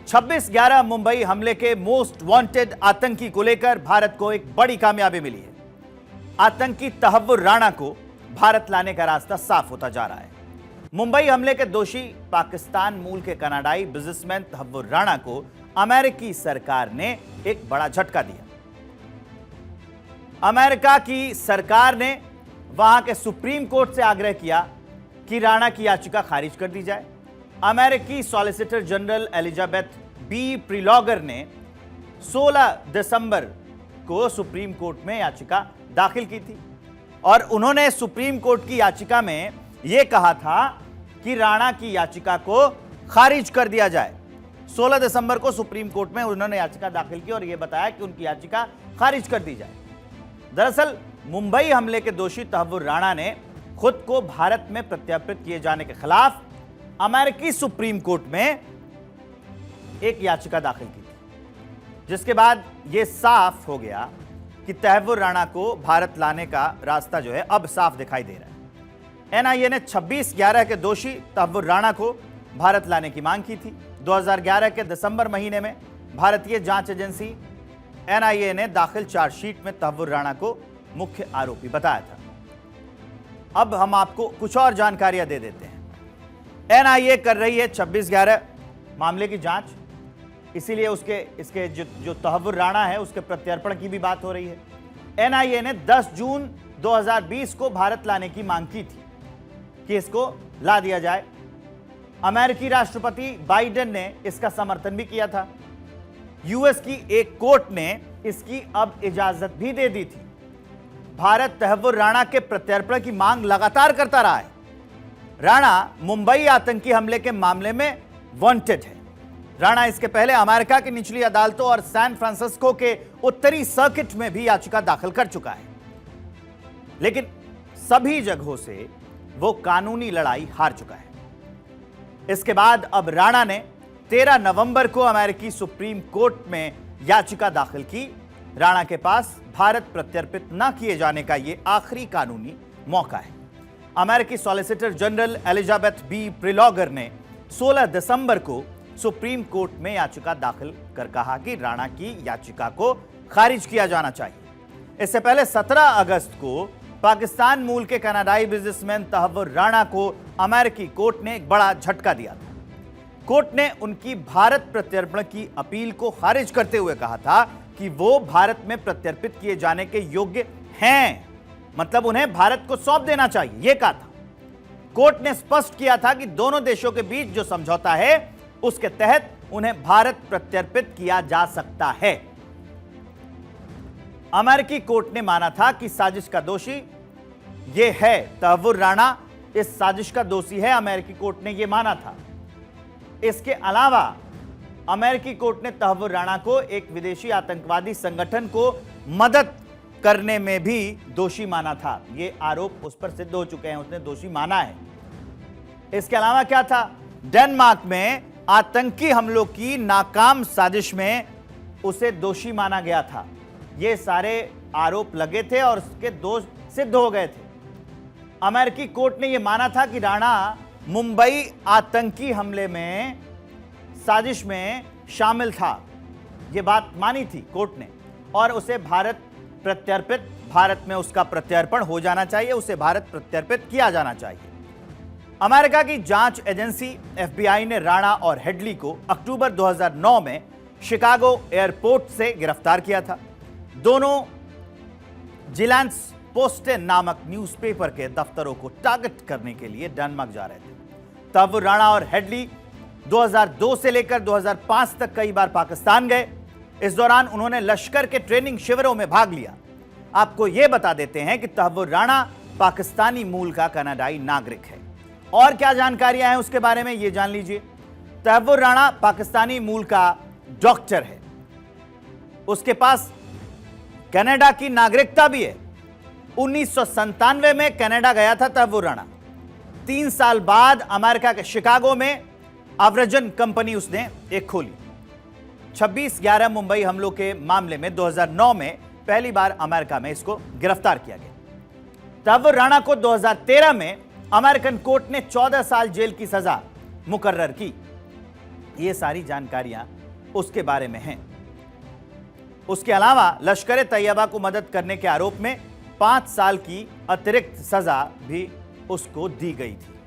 26/11 मुंबई हमले के most wanted आतंकी को लेकर भारत को एक बड़ी कामयाबी मिली है। आतंकी तहव्वुर राणा को भारत लाने का रास्ता साफ होता जा रहा है। मुंबई हमले के दोषी पाकिस्तान मूल के कनाडाई बिजनेसमैन तहव्वुर राणा को अमेरिकी सरकार ने एक बड़ा झटका दिया। अमेरिका की सरकार ने वहां के सुप्रीम कोर्ट से आग्रह किया कि राणा की याचिका खारिज कर दी जाए। अमेरिकी सॉलिसिटर जनरल एलिजाबेथ बी प्रिलॉगर ने 16 दिसंबर को सुप्रीम कोर्ट में याचिका दाखिल की थी और उन्होंने सुप्रीम कोर्ट की याचिका में यह कहा था कि राणा की याचिका को खारिज कर दिया जाए। 16 दिसंबर को सुप्रीम कोर्ट में उन्होंने याचिका दाखिल की और यह बताया कि उनकी याचिका खारिज कर दी जाए। दरअसल मुंबई हमले के दोषी तहव्वुर राणा ने खुद को भारत में प्रत्यर्पित किए जाने के खिलाफ अमेरिकी सुप्रीम कोर्ट में एक याचिका दाखिल की थी, जिसके बाद यह साफ हो गया कि तहव्वुर राणा को भारत लाने का रास्ता जो है अब साफ दिखाई दे रहा है। एनआईए ने 26/11 के दोषी तहव्वुर राणा को भारत लाने की मांग की थी। 2011 के दिसंबर महीने में भारतीय जांच एजेंसी एनआईए ने दाखिल चार्जशीट में तहव्वुर राणा को मुख्य आरोपी बताया था। अब हम आपको कुछ और जानकारियां दे देते हैं। एनआईए कर रही है 26/11 मामले की जांच, इसीलिए इसके जो तहव्वुर राणा है उसके प्रत्यर्पण की भी बात हो रही है। एनआईए ने 10 जून 2020 को भारत लाने की मांग की थी कि इसको ला दिया जाए। अमेरिकी राष्ट्रपति बाइडेन ने इसका समर्थन भी किया था। यूएस की एक कोर्ट ने इसकी अब इजाजत भी दे दी थी। भारत तहव्वुर राणा के प्रत्यर्पण की मांग लगातार करता रहा है। राणा मुंबई आतंकी हमले के मामले में वांटेड है। राणा इसके पहले अमेरिका की निचली अदालतों और सैन फ्रांसिस्को के उत्तरी सर्किट में भी याचिका दाखिल कर चुका है, लेकिन सभी जगहों से वो कानूनी लड़ाई हार चुका है। इसके बाद अब राणा ने 13 नवंबर को अमेरिकी सुप्रीम कोर्ट में याचिका दाखिल की। राणा के पास भारत प्रत्यर्पित न किए जाने का यह आखिरी कानूनी मौका है। अमेरिकी सॉलिसिटर जनरल एलिजाबेथ बी प्रिलॉगर ने 16 दिसंबर को सुप्रीम कोर्ट में याचिका दाखिल कर कहा कि राणा की याचिका को खारिज किया जाना चाहिए। इससे पहले 17 अगस्त को पाकिस्तान मूल के कनाडाई बिजनेसमैन तहव्वुर राणा को अमेरिकी कोर्ट ने एक बड़ा झटका दिया था। कोर्ट ने उनकी भारत प्रत्यर्पण की अपील को खारिज करते हुए कहा था कि वो भारत में प्रत्यर्पित किए जाने के योग्य हैं, मतलब उन्हें भारत को सौंप देना चाहिए, यह कहा था। कोर्ट ने स्पष्ट किया था कि दोनों देशों के बीच जो समझौता है उसके तहत उन्हें भारत प्रत्यर्पित किया जा सकता है। अमेरिकी कोर्ट ने माना था कि साजिश का दोषी यह है तहव्वुर राणा, इस साजिश का दोषी है, अमेरिकी कोर्ट ने यह माना था। इसके अलावा अमेरिकी कोर्ट ने तहव्वुर राणा को एक विदेशी आतंकवादी संगठन को मदद करने में भी दोषी माना था। यह आरोप उस पर सिद्ध हो चुके हैं, उसने दोषी माना है। इसके अलावा क्या था, डेनमार्क में आतंकी हमलों की नाकाम साजिश में उसे दोषी माना गया था। ये सारे आरोप लगे थे और उसके दोष सिद्ध हो गए थे। अमेरिकी कोर्ट ने यह माना था कि राणा मुंबई आतंकी हमले में साजिश में शामिल था, यह बात मानी थी कोर्ट ने, और उसे भारत में उसका प्रत्यर्पण हो जाना चाहिए, उसे भारत प्रत्यर्पित किया जाना चाहिए। अमेरिका की जांच एजेंसी एफबीआई ने राणा और हेडली को अक्टूबर 2009 में शिकागो एयरपोर्ट से गिरफ्तार किया था। दोनों जिलैंस पोस्टेन नामक न्यूज़पेपर के दफ्तरों को टारगेट करने के लिए डेनमार्क जा रहे थे। तहव्वुर राणा और हेडली 2002 से लेकर 2005 तक कई बार पाकिस्तान गए। इस दौरान उन्होंने लश्कर के ट्रेनिंग शिविरों में भाग लिया। आपको यह बता देते हैं कि तहव्वुर राणा पाकिस्तानी मूल का कनाडाई नागरिक है। और क्या जानकारियां हैं उसके बारे में यह जान लीजिए। तहव्वुर राणा पाकिस्तानी मूल का डॉक्टर है, उसके पास कनाडा की नागरिकता भी है। 1997 में कनाडा गया था तहव्वुर राणा। 3 साल बाद अमेरिका के शिकागो में अवरजन कंपनी उसने एक खोली। 26/11 मुंबई हमलों के मामले में 2009 में पहली बार अमेरिका में इसको गिरफ्तार किया गया। तहव्वुर राणा को 2013 में अमेरिकन कोर्ट ने 14 साल जेल की सजा मुकर्रर की। ये सारी जानकारियां उसके बारे में हैं। उसके अलावा लश्कर तैयबा को मदद करने के आरोप में 5 साल की अतिरिक्त सजा भी उसको दी गई थी।